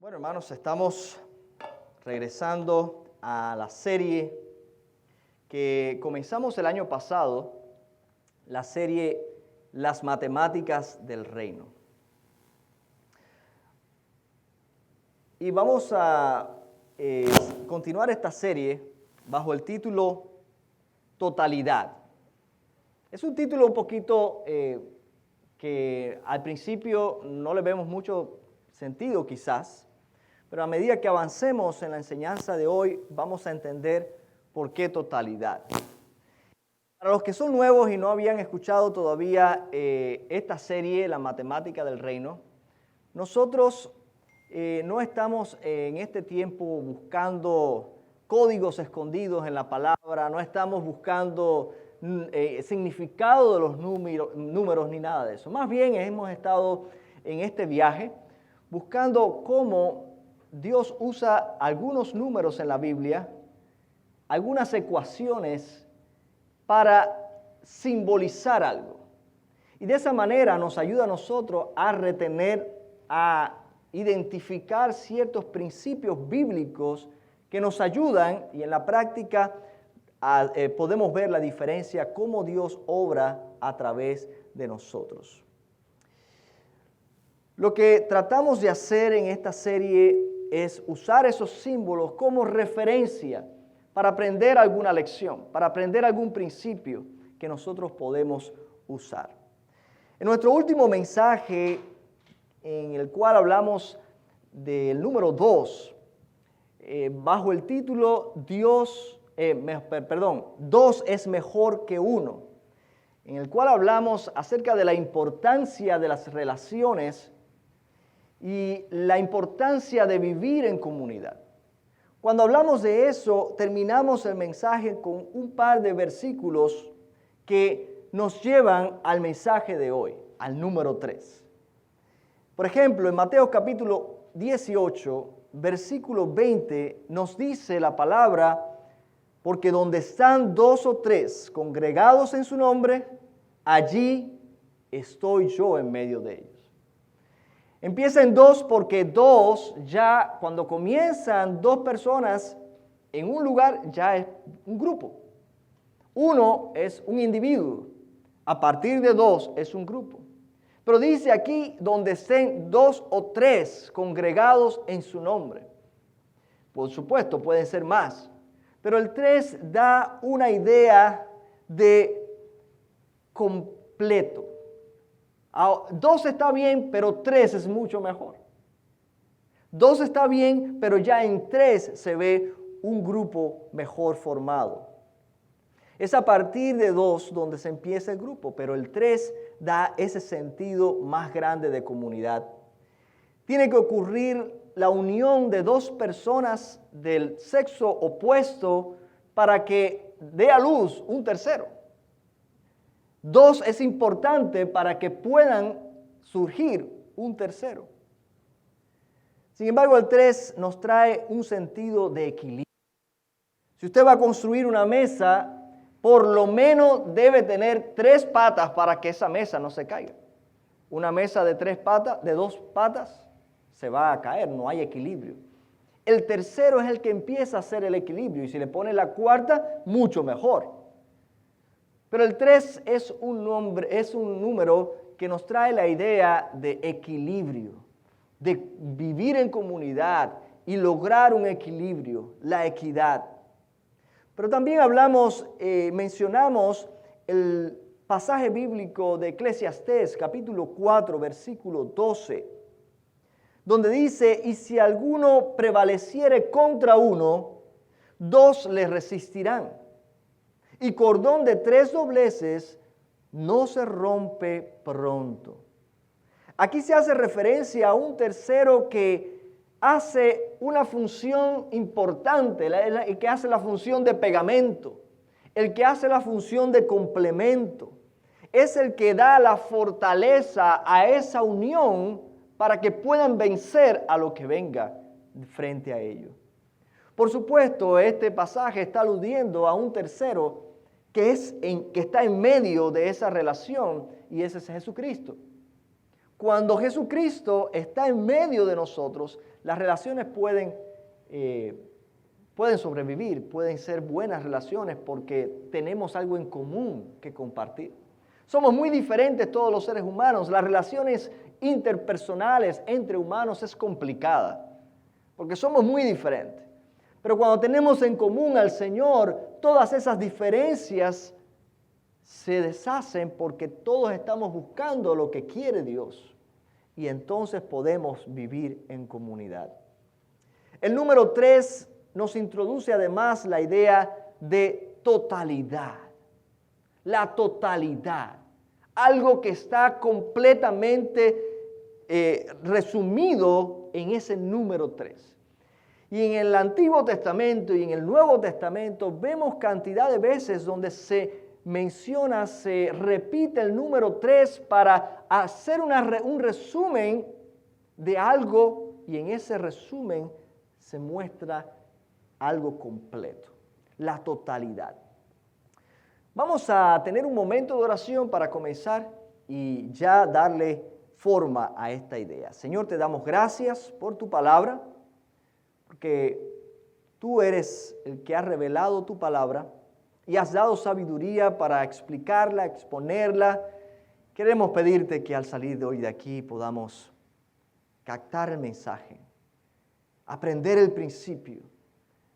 Bueno, hermanos, estamos regresando a la serie que comenzamos el año pasado, la serie Las Matemáticas del Reino. Y vamos a continuar esta serie bajo el título Totalidad. Es un título un poquito que al principio no le vemos mucho sentido quizás, pero a medida que avancemos en la enseñanza de hoy vamos a entender por qué totalidad. Para los que son nuevos y no habían escuchado todavía esta serie, La Matemática del Reino, nosotros no estamos en este tiempo buscando códigos escondidos en la palabra, no estamos buscando significado de los números ni nada de eso. Más bien hemos estado en este viaje buscando cómo Dios usa algunos números en la Biblia, algunas ecuaciones para simbolizar algo. Y de esa manera nos ayuda a nosotros a retener, a identificar ciertos principios bíblicos que nos ayudan y en la práctica podemos ver la diferencia, cómo Dios obra a través de nosotros. Lo que tratamos de hacer en esta serie es usar esos símbolos como referencia para aprender alguna lección, para aprender algún principio que nosotros podemos usar. En nuestro último mensaje, en el cual hablamos del número 2, bajo el título Dos es mejor que uno, en el cual hablamos acerca de la importancia de las relaciones y la importancia de vivir en comunidad. Cuando hablamos de eso, terminamos el mensaje con un par de versículos que nos llevan al mensaje de hoy, al número 3. Por ejemplo, en Mateo capítulo 18, versículo 20, nos dice la palabra: porque donde están 2 o 3 congregados en su nombre, allí estoy yo en medio de ellos. Empieza en 2 porque 2 ya cuando comienzan 2 personas en un lugar ya es un grupo. 1 es un individuo. A partir de 2 es un grupo. Pero dice aquí donde estén 2 o 3 congregados en su nombre. Por supuesto pueden ser más. Pero el 3 da una idea de completo. 2 está bien, pero 3 es mucho mejor. 2 está bien, pero ya en 3 se ve un grupo mejor formado. Es a partir de 2 donde se empieza el grupo, pero el 3 da ese sentido más grande de comunidad. Tiene que ocurrir la unión de 2 personas del sexo opuesto para que dé a luz un tercero. 2 es importante para que puedan surgir un tercero. Sin embargo, el 3 nos trae un sentido de equilibrio. Si usted va a construir una mesa, por lo menos debe tener 3 patas para que esa mesa no se caiga. Una mesa de 3 patas, de 2 patas, se va a caer, no hay equilibrio. El tercero es el que empieza a hacer el equilibrio y si le pone la cuarta, mucho mejor. Pero el 3 es un número que nos trae la idea de equilibrio, de vivir en comunidad y lograr un equilibrio, la equidad. Pero también mencionamos el pasaje bíblico de Eclesiastés, capítulo 4, versículo 12, donde dice: y si alguno prevaleciere contra uno, 2 le resistirán. Y cordón de 3 dobleces no se rompe pronto. Aquí se hace referencia a un tercero que hace una función importante, el que hace la función de pegamento, el que hace la función de complemento. Es el que da la fortaleza a esa unión para que puedan vencer a lo que venga frente a ellos. Por supuesto, este pasaje está aludiendo a un tercero que está en medio de esa relación y ese es Jesucristo. Cuando Jesucristo está en medio de nosotros, las relaciones pueden sobrevivir, pueden ser buenas relaciones porque tenemos algo en común que compartir. Somos muy diferentes todos los seres humanos. Las relaciones interpersonales entre humanos es complicada porque somos muy diferentes. Pero cuando tenemos en común al Señor, todas esas diferencias se deshacen porque todos estamos buscando lo que quiere Dios. Y entonces podemos vivir en comunidad. El número 3 nos introduce además la idea de totalidad. La totalidad. Algo que está completamente resumido en ese número 3. Y en el Antiguo Testamento y en el Nuevo Testamento vemos cantidad de veces donde se menciona, se repite el número 3 para hacer un resumen de algo y en ese resumen se muestra algo completo, la totalidad. Vamos a tener un momento de oración para comenzar y ya darle forma a esta idea. Señor, te damos gracias por tu palabra, porque tú eres el que ha revelado tu palabra y has dado sabiduría para explicarla, exponerla. Queremos pedirte que al salir de hoy de aquí podamos captar el mensaje, aprender el principio,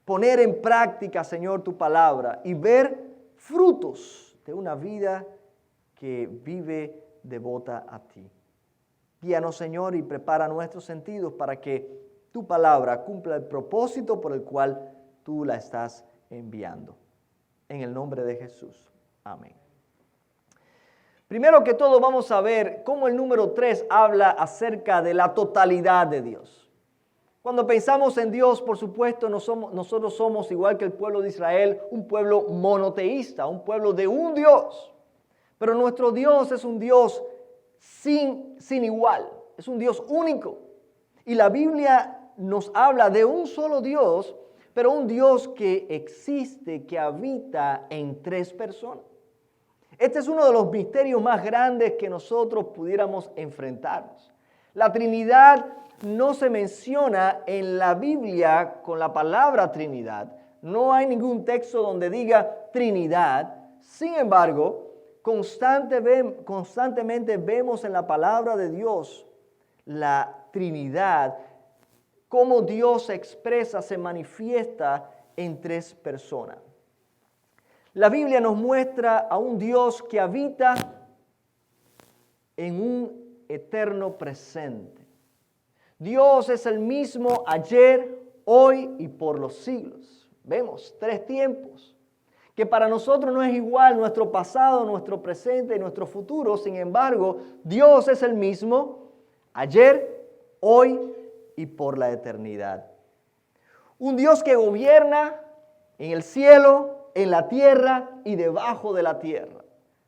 poner en práctica, Señor, tu palabra y ver frutos de una vida que vive devota a ti. Guíanos, Señor, y prepara nuestros sentidos para que tu palabra cumpla el propósito por el cual tú la estás enviando. En el nombre de Jesús. Amén. Primero que todo vamos a ver cómo el número 3 habla acerca de la totalidad de Dios. Cuando pensamos en Dios, por supuesto, nosotros somos igual que el pueblo de Israel, un pueblo monoteísta, un pueblo de un Dios. Pero nuestro Dios es un Dios sin igual, es un Dios único. Y la Biblia nos habla de un solo Dios, pero un Dios que existe, que habita en 3 personas. Este es uno de los misterios más grandes que nosotros pudiéramos enfrentarnos. La Trinidad no se menciona en la Biblia con la palabra Trinidad. No hay ningún texto donde diga Trinidad. Sin embargo, constantemente vemos en la palabra de Dios la Trinidad, cómo Dios se expresa, se manifiesta en 3 personas. La Biblia nos muestra a un Dios que habita en un eterno presente. Dios es el mismo ayer, hoy y por los siglos. Vemos 3 tiempos, que para nosotros no es igual nuestro pasado, nuestro presente y nuestro futuro. Sin embargo, Dios es el mismo ayer, hoy y por la eternidad. Un Dios que gobierna en el cielo, en la tierra y debajo de la tierra.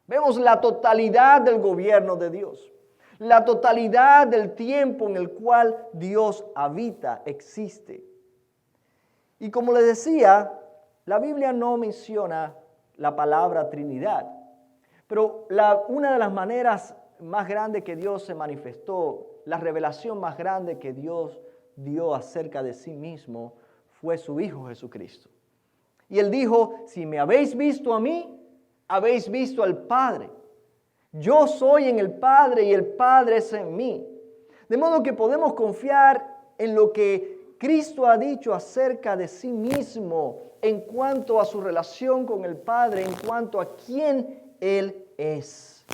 Vemos la totalidad del gobierno de Dios, la totalidad del tiempo en el cual Dios habita, existe. Y como les decía, la Biblia no menciona la palabra Trinidad, pero una de las maneras más grandes que Dios se manifestó, la revelación más grande que Dios dio acerca de sí mismo fue su Hijo Jesucristo. Y Él dijo, si me habéis visto a mí, habéis visto al Padre. Yo soy en el Padre y el Padre es en mí. De modo que podemos confiar en lo que Cristo ha dicho acerca de sí mismo en cuanto a su relación con el Padre, en cuanto a quién Él es.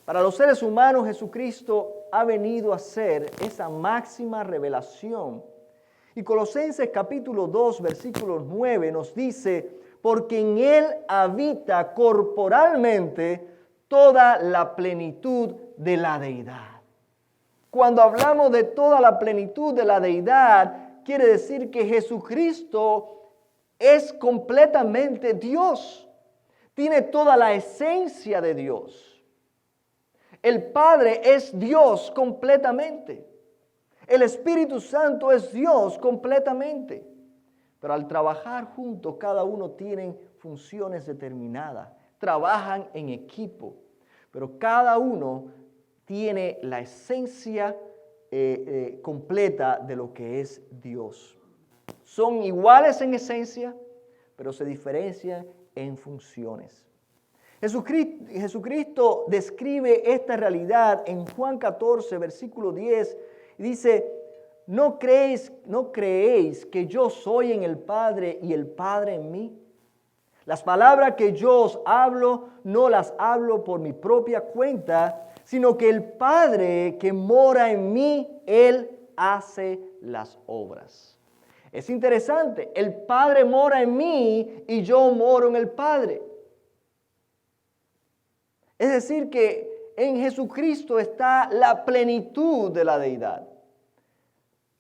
Para los seres humanos, Jesucristo ha venido a ser esa máxima revelación. Y Colosenses capítulo 2, versículo 9 nos dice, porque en Él habita corporalmente toda la plenitud de la deidad. Cuando hablamos de toda la plenitud de la deidad, quiere decir que Jesucristo es completamente Dios. Tiene toda la esencia de Dios. El Padre es Dios completamente. El Espíritu Santo es Dios completamente. Pero al trabajar juntos, cada uno tiene funciones determinadas. Trabajan en equipo. Pero cada uno tiene la esencia completa de lo que es Dios. Son iguales en esencia, pero se diferencian en funciones. Jesucristo describe esta realidad en Juan 14, versículo 10, y dice: ¿No creéis que yo soy en el Padre y el Padre en mí? Las palabras que yo os hablo, no las hablo por mi propia cuenta, sino que el Padre que mora en mí, Él hace las obras. Es interesante, el Padre mora en mí y yo moro en el Padre. Es decir, que en Jesucristo está la plenitud de la deidad.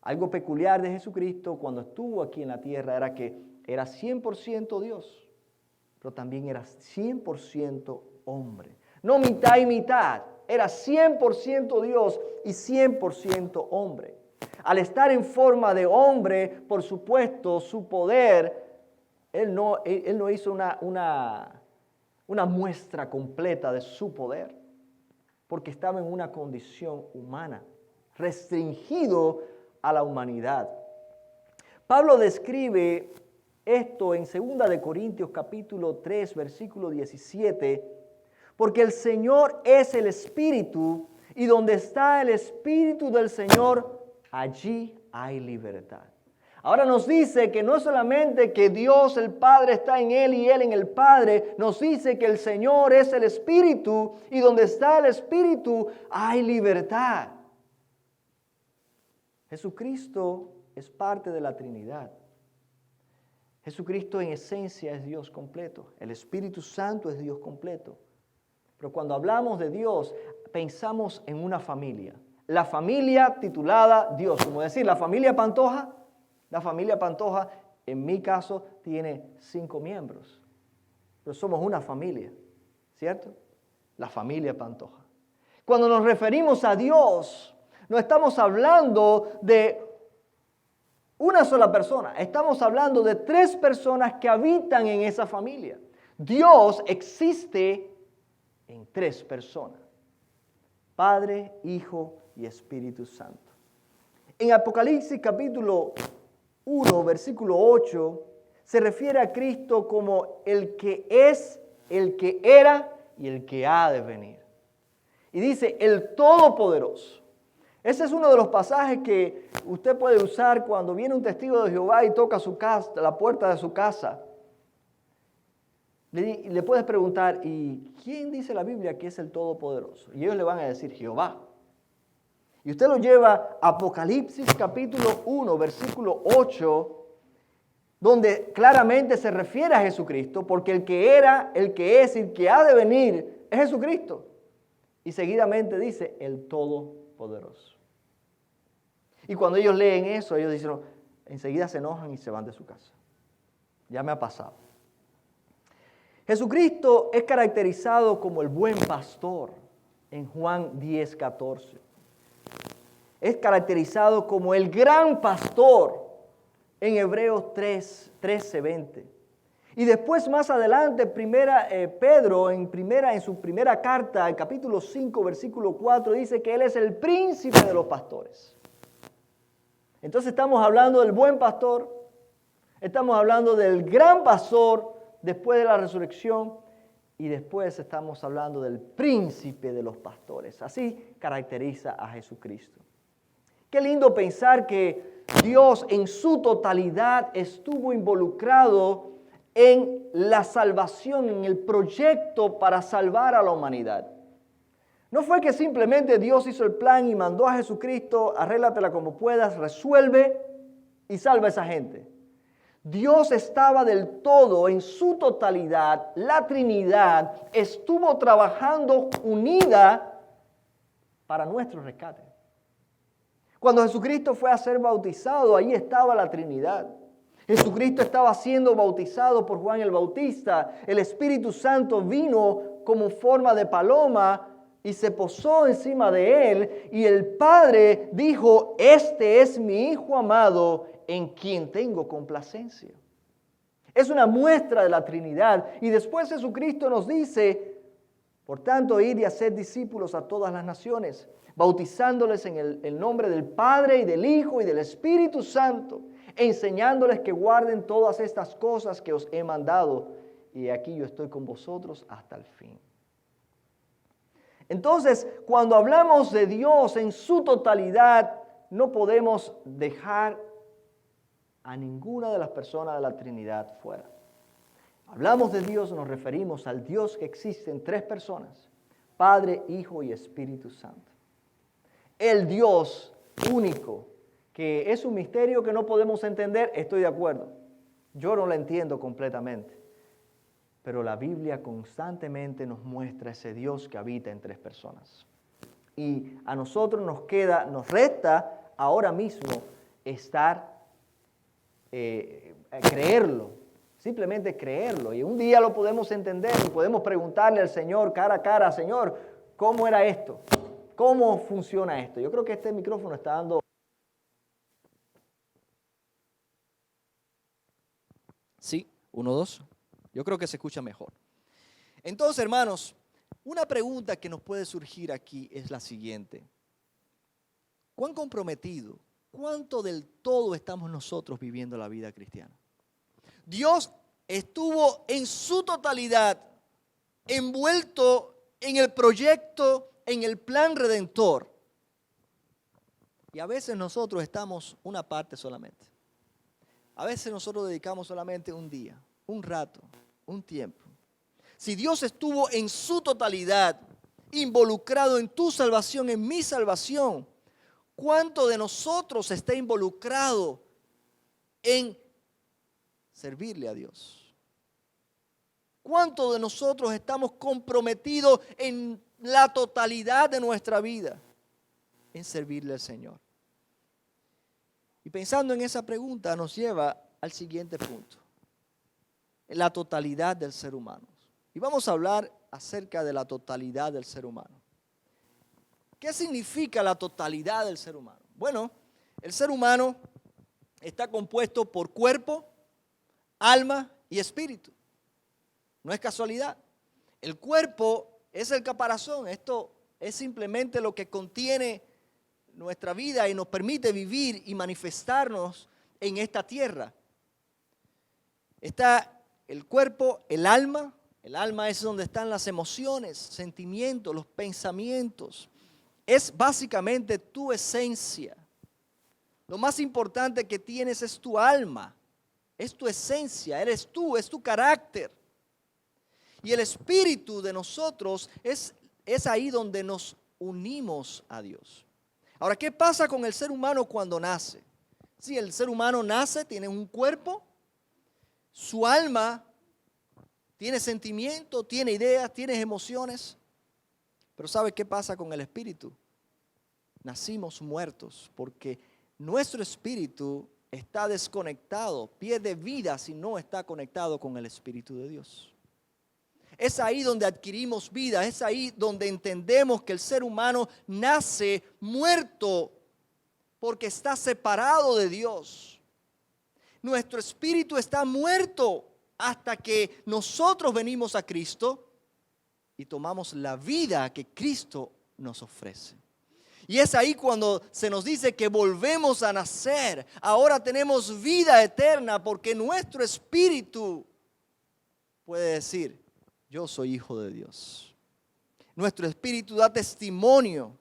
Algo peculiar de Jesucristo cuando estuvo aquí en la tierra era que era 100% Dios, pero también era 100% hombre. No mitad y mitad, era 100% Dios y 100% hombre. Al estar en forma de hombre, por supuesto, su poder, Él no hizo una muestra completa de su poder, porque estaba en una condición humana, restringido a la humanidad. Pablo describe esto en 2 de Corintios capítulo 3, versículo 17, porque el Señor es el Espíritu, y donde está el Espíritu del Señor, allí hay libertad. Ahora nos dice que no solamente que Dios el Padre está en Él y Él en el Padre, nos dice que el Señor es el Espíritu, y donde está el Espíritu hay libertad. Jesucristo es parte de la Trinidad. Jesucristo en esencia es Dios completo. El Espíritu Santo es Dios completo. Pero cuando hablamos de Dios, pensamos en una familia. La familia titulada Dios, como decir, la familia Pantoja. La familia Pantoja, en mi caso, tiene 5 miembros. Pero somos una familia, ¿cierto? La familia Pantoja. Cuando nos referimos a Dios, no estamos hablando de una sola persona. Estamos hablando de 3 personas que habitan en esa familia. Dios existe en 3 personas: Padre, Hijo y Espíritu Santo. En Apocalipsis capítulo 1, versículo 8, se refiere a Cristo como el que es, el que era y el que ha de venir. Y dice, el Todopoderoso. Ese es uno de los pasajes que usted puede usar cuando viene un testigo de Jehová y toca su casa, la puerta de su casa. Le puedes preguntar, ¿y quién dice la Biblia que es el Todopoderoso? Y ellos le van a decir, Jehová. Y usted lo lleva a Apocalipsis capítulo 1, versículo 8, donde claramente se refiere a Jesucristo, porque el que era, el que es y el que ha de venir es Jesucristo. Y seguidamente dice, el Todopoderoso. Y cuando ellos leen eso, ellos dicen, enseguida se enojan y se van de su casa. Ya me ha pasado. Jesucristo es caracterizado como el buen pastor en Juan 10, 14. Es caracterizado como el gran pastor en Hebreos 3, 13, 20. Y después más adelante, Pedro en su primera carta, el capítulo 5, versículo 4, dice que Él es el príncipe de los pastores. Entonces estamos hablando del buen pastor, estamos hablando del gran pastor después de la resurrección, y después estamos hablando del príncipe de los pastores. Así caracteriza a Jesucristo. Qué lindo pensar que Dios en su totalidad estuvo involucrado en la salvación, en el proyecto para salvar a la humanidad. No fue que simplemente Dios hizo el plan y mandó a Jesucristo, arréglatela como puedas, resuelve y salva a esa gente. Dios estaba del todo, en su totalidad, la Trinidad estuvo trabajando unida para nuestro rescate. Cuando Jesucristo fue a ser bautizado, ahí estaba la Trinidad. Jesucristo estaba siendo bautizado por Juan el Bautista. El Espíritu Santo vino como forma de paloma y se posó encima de él. Y el Padre dijo, este es mi Hijo amado en quien tengo complacencia. Es una muestra de la Trinidad. Y después Jesucristo nos dice, Por tanto, id y haced discípulos a todas las naciones, bautizándoles en el nombre del Padre y del Hijo y del Espíritu Santo, enseñándoles que guarden todas estas cosas que os he mandado. Y aquí yo estoy con vosotros hasta el fin. Entonces, cuando hablamos de Dios en su totalidad, no podemos dejar a ninguna de las personas de la Trinidad fuera. Hablamos de Dios, nos referimos al Dios que existe en tres personas: Padre, Hijo y Espíritu Santo. El Dios único, que es un misterio que no podemos entender, estoy de acuerdo. Yo no lo entiendo completamente. Pero la Biblia constantemente nos muestra ese Dios que habita en tres personas. Y a nosotros nos resta ahora mismo creerlo, simplemente creerlo. Y un día lo podemos entender y podemos preguntarle al Señor cara a cara: Señor, ¿cómo era esto? ¿Cómo funciona esto? Yo creo que este micrófono está dando... Sí, 1, 2. Yo creo que se escucha mejor. Entonces, hermanos, una pregunta que nos puede surgir aquí es la siguiente: ¿cuán comprometido, cuánto del todo estamos nosotros viviendo la vida cristiana? Dios estuvo en su totalidad envuelto en el proyecto, en el plan redentor. Y a veces nosotros estamos una parte solamente. A veces nosotros dedicamos solamente un día, un rato, un tiempo. Si Dios estuvo en su totalidad involucrado en tu salvación, en mi salvación, ¿cuánto de nosotros está involucrado en servirle a Dios? ¿Cuánto de nosotros estamos comprometidos en la totalidad de nuestra vida en servirle al Señor? Y pensando en esa pregunta nos lleva al siguiente punto: la totalidad del ser humano. Y vamos a hablar acerca de la totalidad del ser humano. ¿Qué significa la totalidad del ser humano? Bueno, el ser humano está compuesto por cuerpo, alma y espíritu. No es casualidad. El cuerpo es el caparazón. Esto es simplemente lo que contiene nuestra vida y nos permite vivir y manifestarnos en esta tierra. Está el cuerpo, el alma. El alma es donde están las emociones, sentimientos, los pensamientos. Es básicamente tu esencia. Lo más importante que tienes es tu alma, es tu esencia, eres tú, es tu carácter. Y el espíritu de nosotros es ahí donde nos unimos a Dios. Ahora, ¿qué pasa con el ser humano cuando nace? Si el ser humano nace, tiene un cuerpo, su alma tiene sentimientos, tiene ideas, tiene emociones. Pero ¿sabe qué pasa con el espíritu? Nacimos muertos porque nuestro espíritu está desconectado, pierde vida si no está conectado con el Espíritu de Dios. Es ahí donde adquirimos vida, es ahí donde entendemos que el ser humano nace muerto porque está separado de Dios. Nuestro espíritu está muerto hasta que nosotros venimos a Cristo y tomamos la vida que Cristo nos ofrece. Y es ahí cuando se nos dice que volvemos a nacer. Ahora tenemos vida eterna porque nuestro espíritu puede decir: yo soy hijo de Dios. Nuestro espíritu da testimonio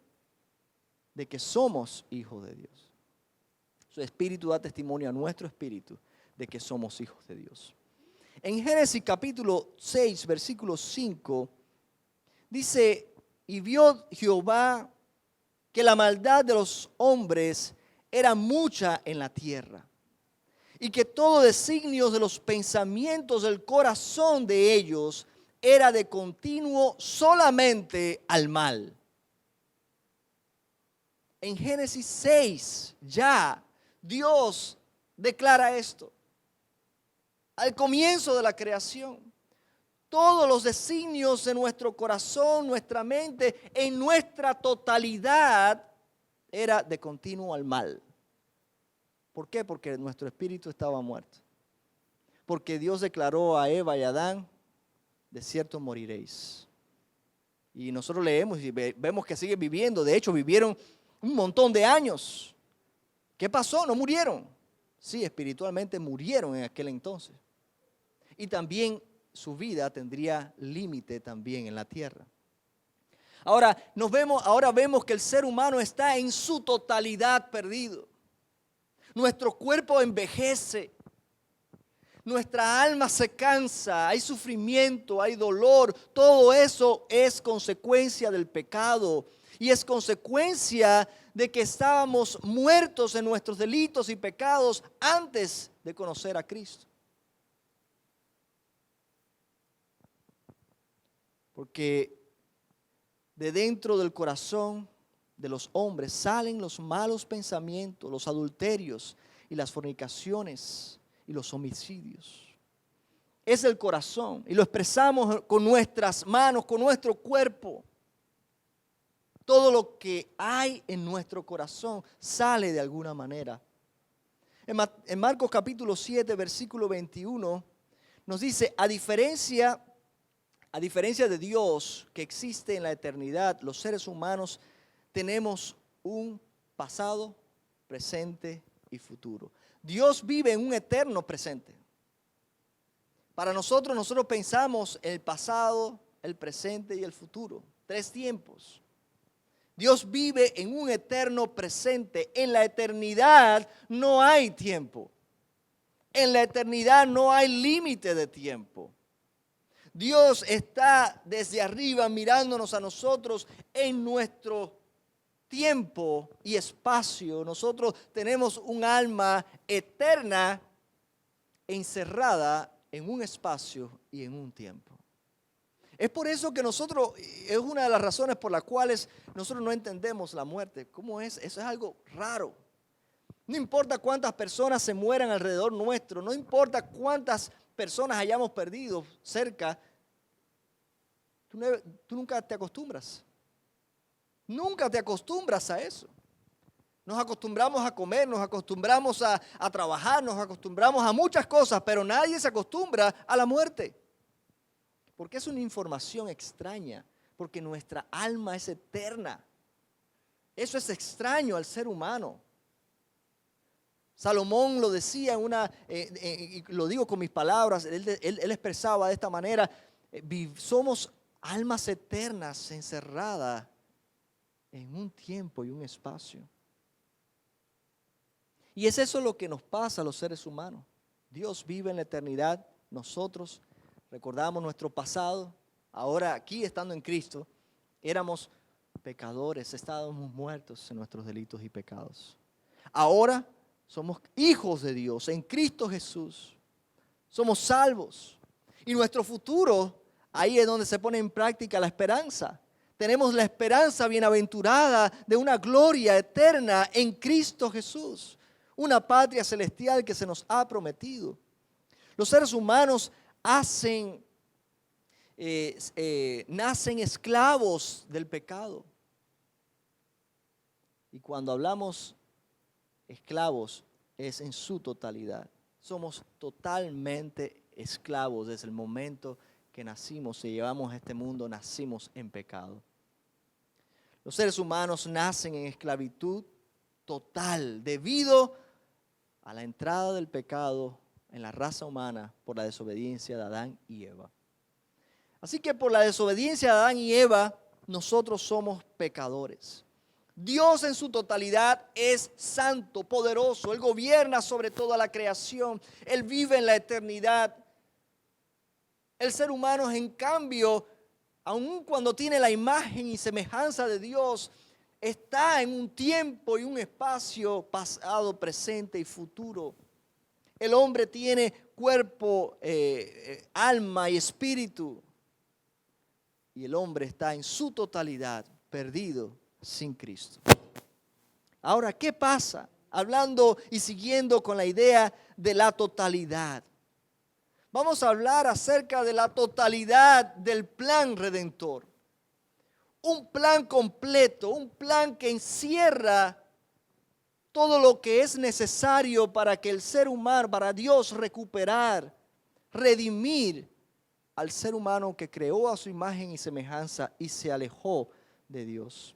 de que somos hijos de Dios. Su espíritu da testimonio a nuestro espíritu de que somos hijos de Dios. En Génesis capítulo 6, versículo 5, dice: y vio Jehová que la maldad de los hombres era mucha en la tierra, y que todo designio de los pensamientos del corazón de ellos era de continuo solamente al mal. En Génesis 6 ya Dios declara esto. Al comienzo de la creación, todos los designios de nuestro corazón, nuestra mente, en nuestra totalidad, era de continuo al mal. ¿Por qué? Porque nuestro espíritu estaba muerto. Porque Dios declaró a Eva y a Adán: de cierto moriréis. Y nosotros leemos y vemos que siguen viviendo. De hecho, vivieron un montón de años. ¿Qué pasó? No murieron. Sí, espiritualmente murieron en aquel entonces. Y también su vida tendría límite también en la tierra. Ahora vemos que el ser humano está en su totalidad perdido. Nuestro cuerpo envejece. Nuestra alma se cansa, hay sufrimiento, hay dolor. Todo eso es consecuencia del pecado y es consecuencia de que estábamos muertos en nuestros delitos y pecados antes de conocer a Cristo. Porque de dentro del corazón de los hombres salen los malos pensamientos, los adulterios y las fornicaciones y los homicidios. Es el corazón y lo expresamos con nuestras manos, con nuestro cuerpo. Todo lo que hay en nuestro corazón sale de alguna manera. En Marcos capítulo 7, versículo 21, nos dice, a diferencia de Dios que existe en la eternidad, los seres humanos tenemos un pasado, presente y futuro. Dios vive en un eterno presente. Para nosotros pensamos el pasado, el presente y el futuro. 3 tiempos. Dios vive en un eterno presente. En la eternidad no hay tiempo. En la eternidad no hay límite de tiempo. Dios está desde arriba mirándonos a nosotros en nuestro tiempo y espacio. Nosotros tenemos un alma eterna encerrada en un espacio y en un tiempo. Es por eso que es una de las razones por las cuales nosotros no entendemos la muerte. ¿Cómo es? Eso es algo raro. No importa cuántas personas se mueran alrededor nuestro, no importa cuántas personas hayamos perdido cerca, tú nunca te acostumbras. Nunca te acostumbras a eso. Nos acostumbramos a comer, nos acostumbramos a trabajar, nos acostumbramos a muchas cosas, pero nadie se acostumbra a la muerte. Porque es una información extraña, porque nuestra alma es eterna. Eso es extraño al ser humano. Salomón lo decía y lo digo con mis palabras, él expresaba de esta manera, somos almas eternas encerradas en un tiempo y un espacio. Y es eso lo que nos pasa a los seres humanos. Dios vive en la eternidad, nosotros recordamos nuestro pasado, ahora aquí estando en Cristo, éramos pecadores, estábamos muertos en nuestros delitos y pecados. Ahora somos hijos de Dios en Cristo Jesús, somos salvos. Y nuestro futuro, ahí es donde se pone en práctica la esperanza. Tenemos la esperanza bienaventurada de una gloria eterna en Cristo Jesús. Una patria celestial que se nos ha prometido. Los seres humanos nacen esclavos del pecado. Y cuando hablamos esclavos es en su totalidad. Somos totalmente esclavos desde el momento que nacimos y llevamos a este mundo, nacimos en pecado. Los seres humanos nacen en esclavitud total debido a la entrada del pecado en la raza humana por la desobediencia de Adán y Eva. Así que por la desobediencia de Adán y Eva, nosotros somos pecadores. Dios en su totalidad es santo, poderoso. Él gobierna sobre toda la creación. Él vive en la eternidad. El ser humano, en cambio, aun cuando tiene la imagen y semejanza de Dios, está en un tiempo y un espacio pasado, presente y futuro. El hombre tiene cuerpo, alma y espíritu. Y el hombre está en su totalidad perdido sin Cristo. Ahora, ¿qué pasa? Hablando y siguiendo con la idea de la totalidad. Vamos a hablar acerca de la totalidad del plan redentor. Un plan completo, un plan que encierra todo lo que es necesario para que el ser humano, para Dios recuperar, redimir al ser humano que creó a su imagen y semejanza y se alejó de Dios.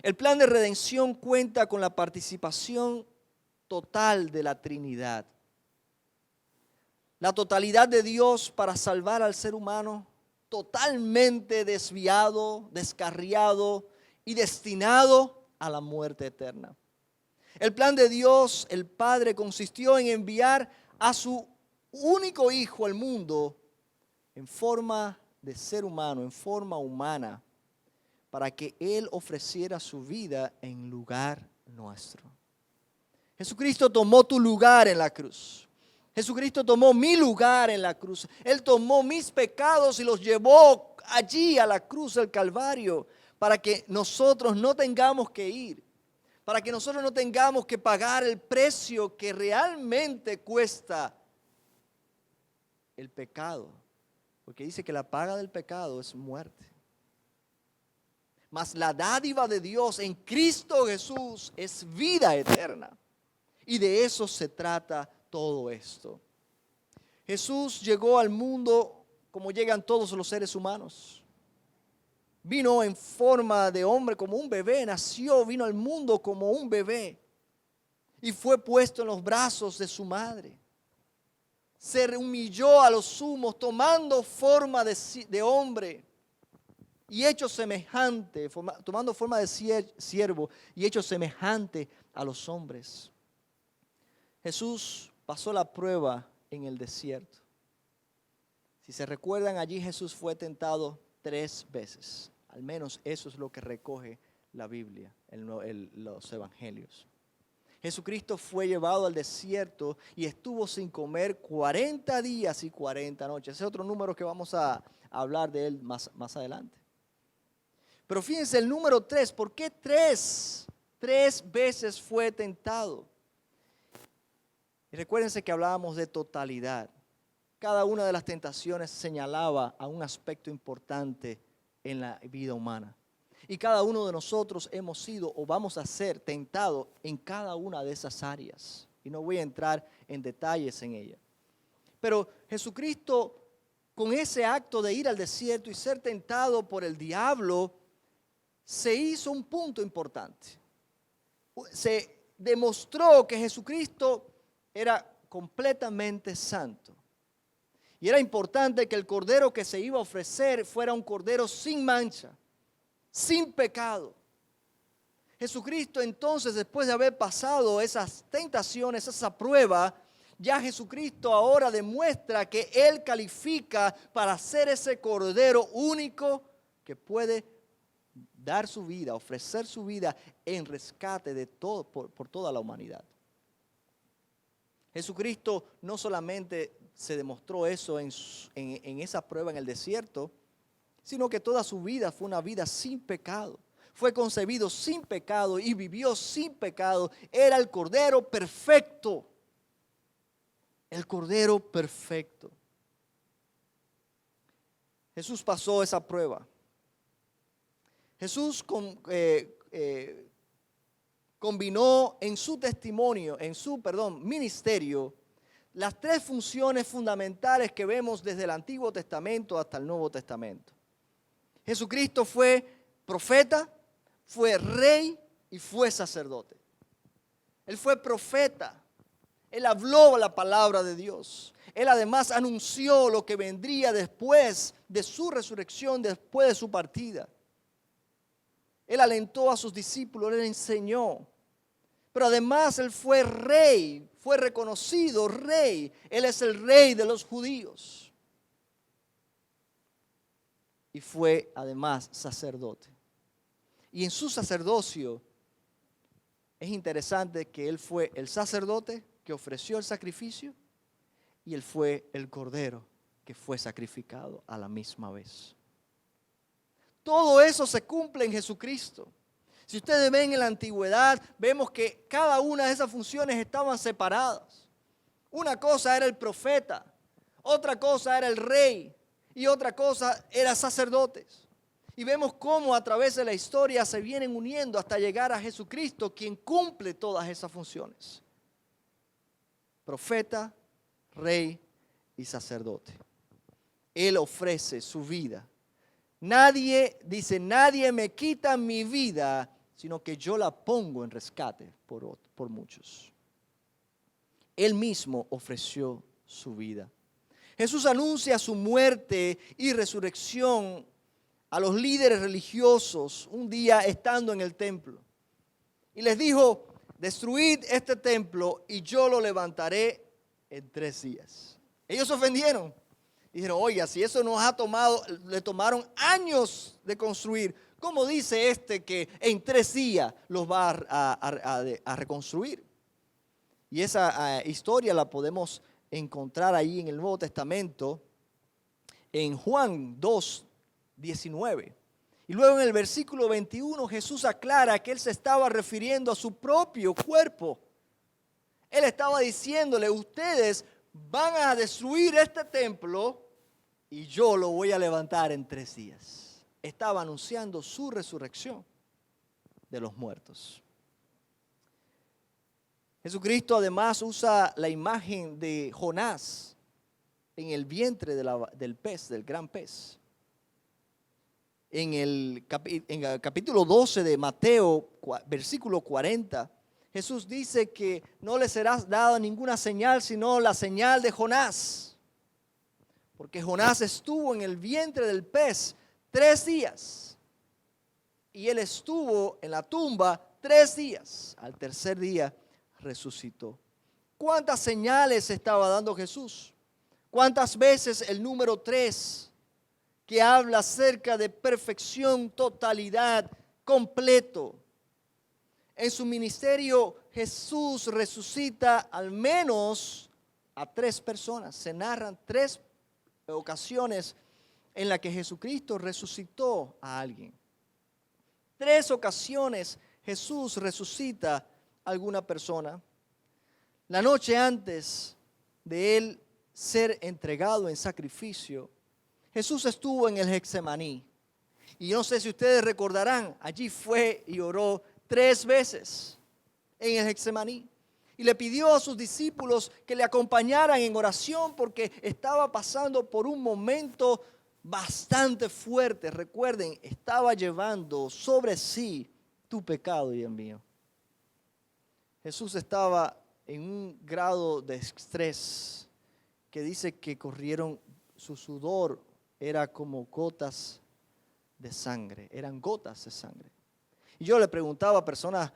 El plan de redención cuenta con la participación total de la Trinidad. La totalidad de Dios para salvar al ser humano, totalmente desviado, descarriado y destinado a la muerte eterna. El plan de Dios, el Padre, consistió en enviar a su único Hijo al mundo en forma de ser humano, en forma humana, para que Él ofreciera su vida en lugar nuestro. Jesucristo tomó tu lugar en la cruz. Jesucristo tomó mi lugar en la cruz. Él tomó mis pecados y los llevó allí a la cruz del Calvario para que nosotros no tengamos que ir, para que nosotros no tengamos que pagar el precio que realmente cuesta el pecado. Porque dice que la paga del pecado es muerte. Mas la dádiva de Dios en Cristo Jesús es vida eterna. Y de eso se trata todo esto. Jesús llegó al mundo como llegan todos los seres humanos. Vino en forma de hombre como un bebé, nació, vino al mundo como un bebé. Y fue puesto en los brazos de su madre. Se humilló a los sumos, tomando forma de hombre. Y hecho semejante, tomando forma de siervo y hecho semejante a los hombres. Jesús pasó la prueba en el desierto. Si se recuerdan, allí Jesús fue tentado 3 veces. Al menos eso es lo que recoge la Biblia, los evangelios. Jesucristo fue llevado al desierto y estuvo sin comer 40 días y 40 noches. Ese es otro número que vamos a hablar de él más adelante. Pero fíjense el número 3. ¿Por qué 3? 3 veces fue tentado. Y recuérdense que hablábamos de totalidad. Cada una de las tentaciones señalaba a un aspecto importante en la vida humana. Y cada uno de nosotros hemos sido o vamos a ser tentados en cada una de esas áreas. Y no voy a entrar en detalles en ella. Pero Jesucristo, con ese acto de ir al desierto y ser tentado por el diablo, se hizo un punto importante. Se demostró que Jesucristo era completamente santo. Y era importante que el cordero que se iba a ofrecer fuera un cordero sin mancha, sin pecado. Jesucristo entonces, después de haber pasado esas tentaciones, esa prueba, ya Jesucristo ahora demuestra que Él califica para ser ese cordero único que puede dar su vida, ofrecer su vida en rescate de todo, por toda la humanidad. Jesucristo no solamente se demostró eso en esa prueba en el desierto, sino que toda su vida fue una vida sin pecado. Fue concebido sin pecado y vivió sin pecado. Era el Cordero perfecto. El Cordero perfecto. Jesús pasó esa prueba. Jesús combinó en su testimonio, ministerio, las 3 funciones fundamentales que vemos desde el Antiguo Testamento hasta el Nuevo Testamento. Jesucristo fue profeta, fue rey y fue sacerdote. Él fue profeta. Él habló la palabra de Dios. Él además anunció lo que vendría después de su resurrección, después de su partida. Él alentó a sus discípulos, Él enseñó. Pero además Él fue rey, fue reconocido rey. Él es el rey de los judíos. Y fue además sacerdote. Y en su sacerdocio es interesante que Él fue el sacerdote que ofreció el sacrificio y Él fue el cordero que fue sacrificado a la misma vez. Todo eso se cumple en Jesucristo. Si ustedes ven en la antigüedad, vemos que cada una de esas funciones estaban separadas. Una cosa era el profeta, otra cosa era el rey y otra cosa era sacerdotes. Y vemos cómo a través de la historia se vienen uniendo hasta llegar a Jesucristo, quien cumple todas esas funciones. Profeta, rey y sacerdote. Él ofrece su vida. Nadie me quita mi vida, sino que yo la pongo en rescate por muchos. Él mismo ofreció su vida. Jesús anuncia su muerte y resurrección a los líderes religiosos un día estando en el templo. Y les dijo, destruid este templo y yo lo levantaré en 3 días. Ellos se ofendieron. Dijeron, oiga, si eso le tomaron años de construir, ¿cómo dice que en 3 días los va a reconstruir? Y esa historia la podemos encontrar ahí en el Nuevo Testamento, en Juan 2:19. Y luego en el versículo 21 Jesús aclara que Él se estaba refiriendo a su propio cuerpo. Él estaba diciéndole, ustedes van a destruir este templo y yo lo voy a levantar en 3 días. Estaba anunciando su resurrección de los muertos. Jesucristo además usa la imagen de Jonás en el vientre del pez, del gran pez. En el capítulo 12 de Mateo, versículo 40, Jesús dice que no le será dada ninguna señal sino la señal de Jonás. Porque Jonás estuvo en el vientre del pez 3 días. Y él estuvo en la tumba 3 días. Al tercer día resucitó. ¿Cuántas señales estaba dando Jesús? ¿Cuántas veces el número 3, que habla acerca de perfección, totalidad, completo? En su ministerio Jesús resucita al menos a 3 personas. Se narran 3 ocasiones en las que Jesucristo resucitó a alguien. 3 ocasiones Jesús resucita a alguna persona. La noche antes de Él ser entregado en sacrificio, Jesús estuvo en el Getsemaní. Y no sé si ustedes recordarán, allí fue y oró 3 veces en el Getsemaní. Y le pidió a sus discípulos que le acompañaran en oración porque estaba pasando por un momento bastante fuerte. Recuerden, estaba llevando sobre sí tu pecado y el mío. Jesús estaba en un grado de estrés que dice que corrieron, su sudor era como gotas de sangre, eran gotas de sangre. Y yo le preguntaba a personas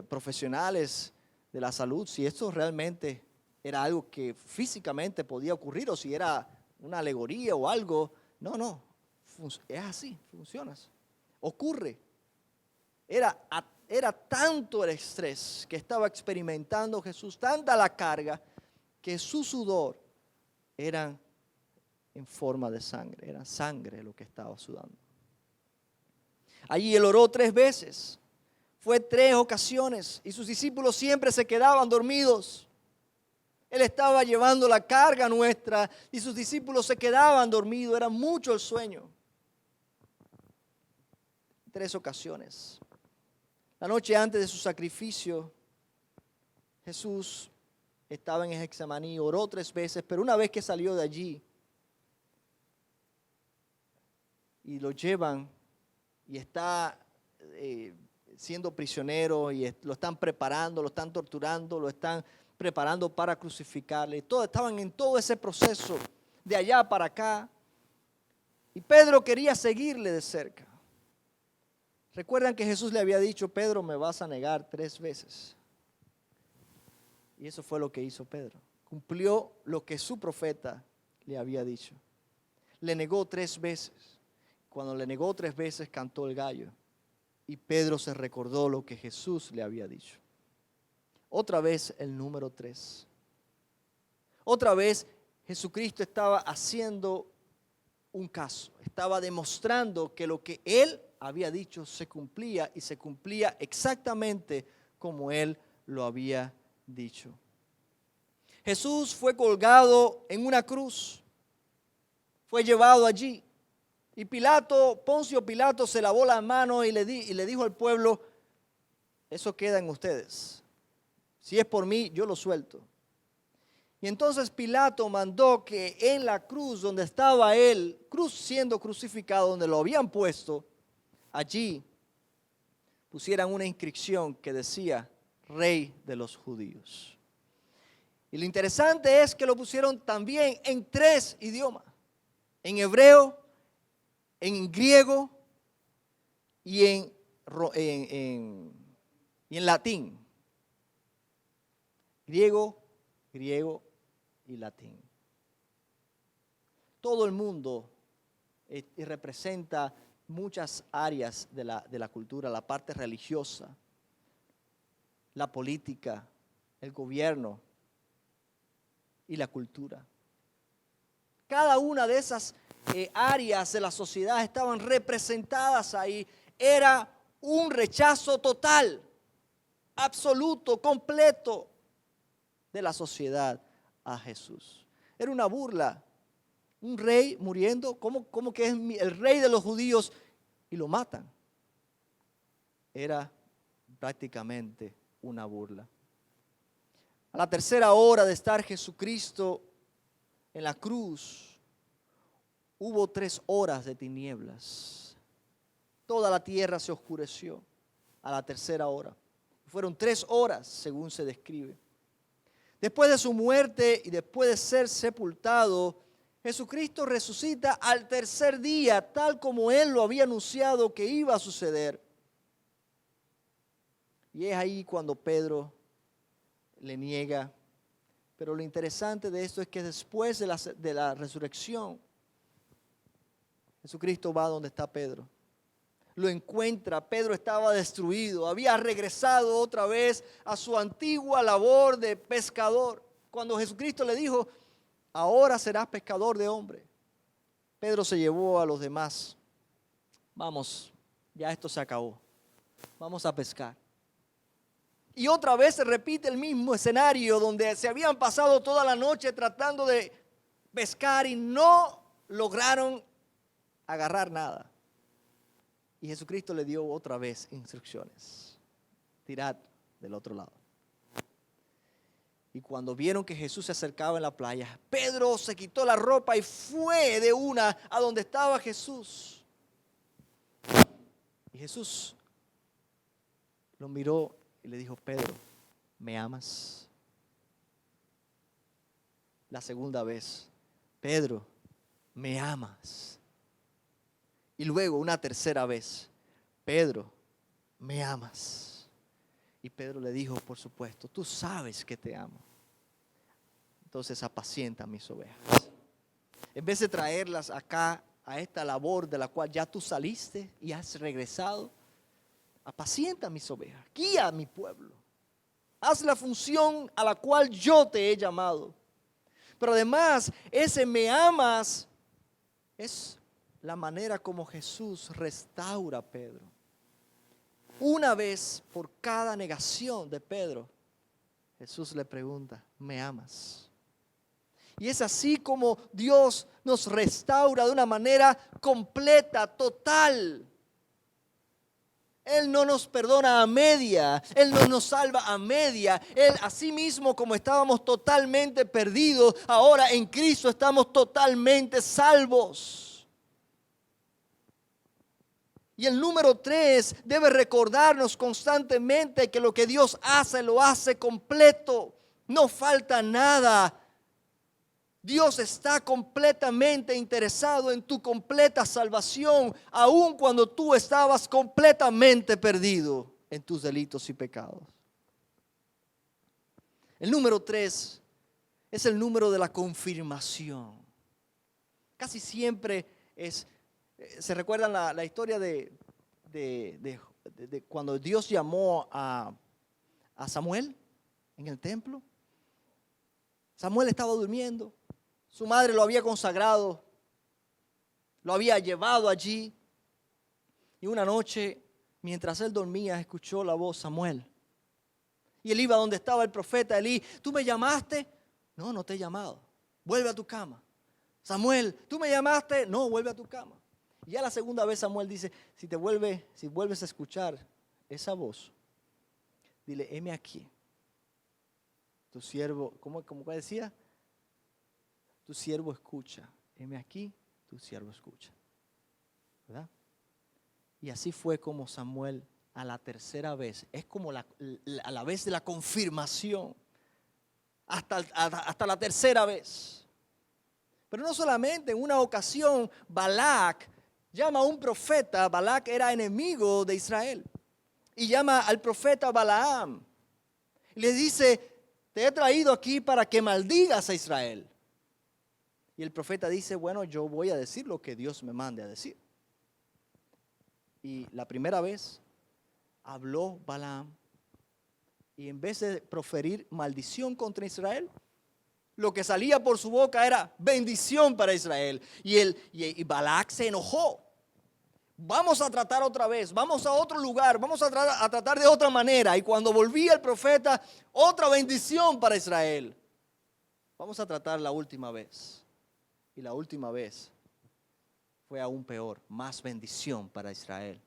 profesionales de la salud si esto realmente era algo que físicamente podía ocurrir o si era una alegoría o algo. No, es así, funciona, ocurre. Era tanto el estrés que estaba experimentando Jesús, tanta la carga, que su sudor era en forma de sangre, era sangre lo que estaba sudando. Allí Él oró 3 veces, fue 3 ocasiones y sus discípulos siempre se quedaban dormidos. Él estaba llevando la carga nuestra y sus discípulos se quedaban dormidos, era mucho el sueño. 3 ocasiones. La noche antes de su sacrificio, Jesús estaba en el Getsemaní, oró 3 veces, pero una vez que salió de allí y lo llevan y está siendo prisionero y lo están preparando, lo están torturando, lo están preparando para crucificarle. Estaban en todo ese proceso de allá para acá. Y Pedro quería seguirle de cerca. Recuerdan que Jesús le había dicho, Pedro, me vas a negar 3 veces. Y eso fue lo que hizo Pedro. Cumplió lo que su profeta le había dicho. Le negó 3 veces. Cuando le negó 3 veces, cantó el gallo. Y Pedro se recordó lo que Jesús le había dicho. Otra vez el número 3. Otra vez Jesucristo estaba haciendo un caso. Estaba demostrando que lo que Él había dicho se cumplía y se cumplía exactamente como Él lo había dicho. Jesús fue colgado en una cruz. Fue llevado allí. Y Poncio Pilato se lavó las manos y le dijo al pueblo, eso queda en ustedes. Si es por mí, yo lo suelto. Y entonces Pilato mandó que en la cruz donde estaba él, siendo crucificado, donde lo habían puesto, allí pusieran una inscripción que decía Rey de los Judíos. Y lo interesante es que lo pusieron también en 3 idiomas, en hebreo, en griego y en latín. Griego y latín. Todo el mundo representa muchas áreas de la cultura, la parte religiosa, la política, el gobierno y la cultura. Cada una de esas áreas de la sociedad estaban representadas ahí. Era un rechazo total, absoluto, completo de la sociedad a Jesús. Era una burla. Un rey muriendo, ¿cómo que es el rey de los judíos? Y lo matan. Era prácticamente una burla. A la tercera hora de estar Jesucristo en la cruz, hubo 3 horas de tinieblas. Toda la tierra se oscureció a la tercera hora. Fueron 3 horas, según se describe. Después de su muerte y después de ser sepultado, Jesucristo resucita al tercer día, tal como Él lo había anunciado que iba a suceder. Y es ahí cuando Pedro le niega. Pero lo interesante de esto es que después de la resurrección, Jesucristo va donde está Pedro. Lo encuentra. Pedro estaba destruido. Había regresado otra vez a su antigua labor de pescador. Cuando Jesucristo le dijo, ahora serás pescador de hombres, Pedro se llevó a los demás. Vamos, ya esto se acabó. Vamos a pescar. Y otra vez se repite el mismo escenario donde se habían pasado toda la noche tratando de pescar y no lograron agarrar nada. Y Jesucristo le dio otra vez instrucciones. Tirad del otro lado. Y cuando vieron que Jesús se acercaba en la playa, Pedro se quitó la ropa y fue de una a donde estaba Jesús. Y Jesús lo miró y le dijo, Pedro, ¿me amas? La segunda vez, Pedro, ¿me amas? Y luego una tercera vez, Pedro, ¿me amas? Y Pedro le dijo, por supuesto, tú sabes que te amo. Entonces apacienta mis ovejas. En vez de traerlas acá a esta labor de la cual ya tú saliste y has regresado, apacienta mis ovejas, guía a mi pueblo. Haz la función a la cual yo te he llamado. Pero además, ese me amas es la manera como Jesús restaura a Pedro. Una vez por cada negación de Pedro, Jesús le pregunta, ¿me amas? Y es así como Dios nos restaura de una manera completa, total. Él no nos perdona a media, Él no nos salva a media. Él, así mismo como estábamos totalmente perdidos, ahora en Cristo estamos totalmente salvos. Y el número 3 debe recordarnos constantemente que lo que Dios hace, lo hace completo. No falta nada. Dios está completamente interesado en tu completa salvación, aun cuando tú estabas completamente perdido en tus delitos y pecados. El número 3 es el número de la confirmación. Casi siempre se recuerdan la historia de cuando Dios llamó a Samuel en el templo. Samuel estaba durmiendo. Su madre lo había consagrado, lo había llevado allí. Y una noche, mientras él dormía, escuchó la voz, Samuel. Y él iba donde estaba el profeta Elí. ¿Tú me llamaste? No, no te he llamado. Vuelve a tu cama. Samuel, ¿tú me llamaste? No, vuelve a tu cama. Y ya la segunda vez Samuel dice, si vuelves a escuchar esa voz, dile, heme aquí. Tu siervo, ¿cómo decía? Tu siervo escucha. Heme aquí, tu siervo escucha. ¿Verdad? Y así fue como Samuel a la tercera vez, es como a la vez de la confirmación, hasta la tercera vez. Pero no solamente, en una ocasión Balac llama a un profeta. Balac era enemigo de Israel, y llama al profeta Balaam y le dice: te he traído aquí para que maldigas a Israel. Y el profeta dice: bueno, yo voy a decir lo que Dios me mande a decir. Y la primera vez habló Balaam, y en vez de proferir maldición contra Israel, lo que salía por su boca era bendición para Israel. Y Balac se enojó. Vamos a tratar otra vez, vamos a otro lugar, vamos a tratar de otra manera. Y cuando volvía el profeta, otra bendición para Israel. Vamos a tratar la última vez. Y la última vez fue aún peor, más bendición para Israel.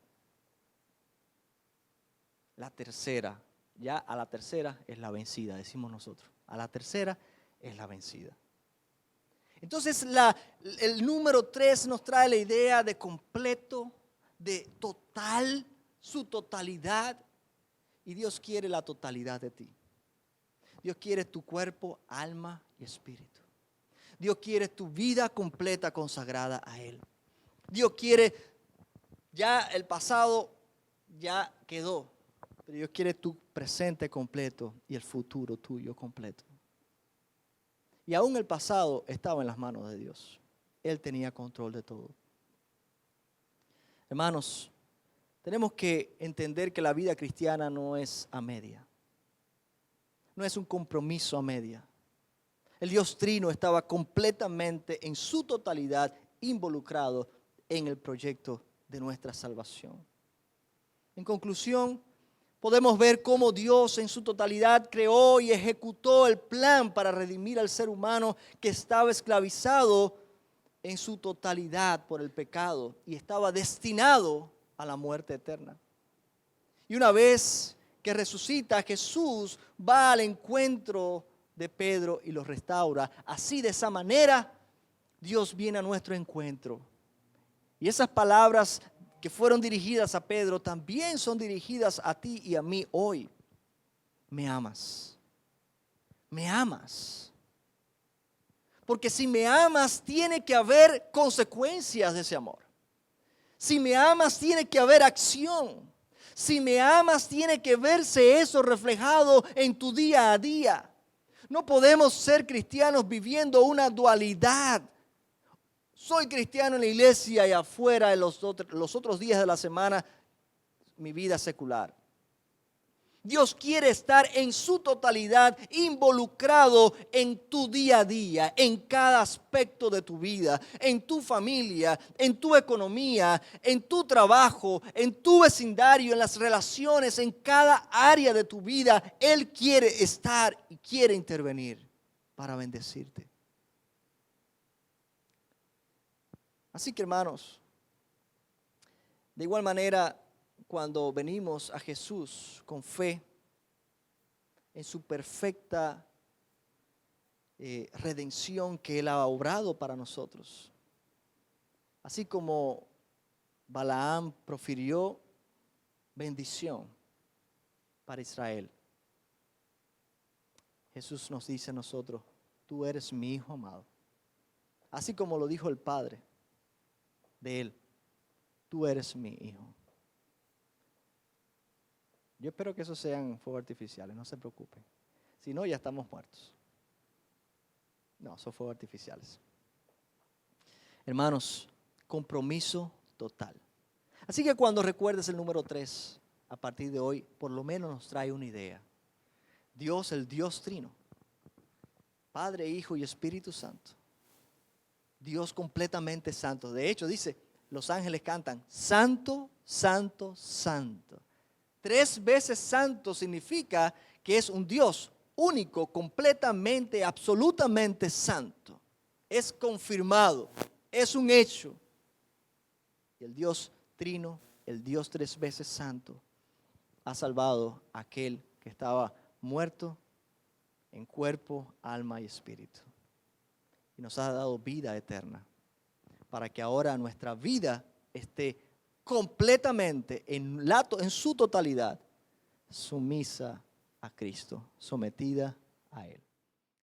La tercera, ya a la tercera es la vencida, decimos nosotros. A la tercera es la vencida. Entonces el número 3 nos trae la idea de completo, de total, su totalidad. Y Dios quiere la totalidad de ti. Dios quiere tu cuerpo, alma y espíritu. Dios quiere tu vida completa consagrada a Él. Dios quiere, ya el pasado ya quedó, pero Dios quiere tu presente completo y el futuro tuyo completo. Y aún el pasado estaba en las manos de Dios. Él tenía control de todo. Hermanos, tenemos que entender que la vida cristiana no es a media. No es un compromiso a media. El Dios Trino estaba completamente, en su totalidad, involucrado en el proyecto de nuestra salvación. En conclusión, podemos ver cómo Dios en su totalidad creó y ejecutó el plan para redimir al ser humano que estaba esclavizado en su totalidad por el pecado y estaba destinado a la muerte eterna. Y una vez que resucita, Jesús va al encuentro de Pedro y lo restaura. Así, de esa manera, Dios viene a nuestro encuentro. Y esas palabras que fueron dirigidas a Pedro también son dirigidas a ti y a mí hoy. Me amas. Me amas. Porque si me amas, tiene que haber consecuencias de ese amor. Si me amas, tiene que haber acción. Si me amas, tiene que verse eso reflejado en tu día a día. No podemos ser cristianos viviendo una dualidad. Soy cristiano en la iglesia y afuera en los otros días de la semana, mi vida secular. Dios quiere estar en su totalidad involucrado en tu día a día, en cada aspecto de tu vida, en tu familia, en tu economía, en tu trabajo, en tu vecindario, en las relaciones, en cada área de tu vida. Él quiere estar y quiere intervenir para bendecirte. Así que, hermanos, de igual manera, cuando venimos a Jesús con fe en su perfecta redención que Él ha obrado para nosotros, así como Balaam profirió bendición para Israel, Jesús nos dice a nosotros: tú eres mi hijo amado. Así como lo dijo el Padre de Él: tú eres mi hijo. Yo espero que esos sean fuegos artificiales, no se preocupen. Si no, ya estamos muertos. No, son fuegos artificiales. Hermanos, compromiso total. Así que cuando recuerdes el número 3, a partir de hoy, por lo menos nos trae una idea. Dios, el Dios Trino, Padre, Hijo y Espíritu Santo. Dios completamente santo. De hecho, dice, los ángeles cantan: santo, santo, santo. 3 veces santo significa que es un Dios único, completamente, absolutamente santo. Es confirmado, es un hecho. Y el Dios Trino, el Dios 3 veces santo, ha salvado a aquel que estaba muerto en cuerpo, alma y espíritu. Y nos ha dado vida eterna, para que ahora nuestra vida esté completamente, en su totalidad, sumisa a Cristo, sometida a Él.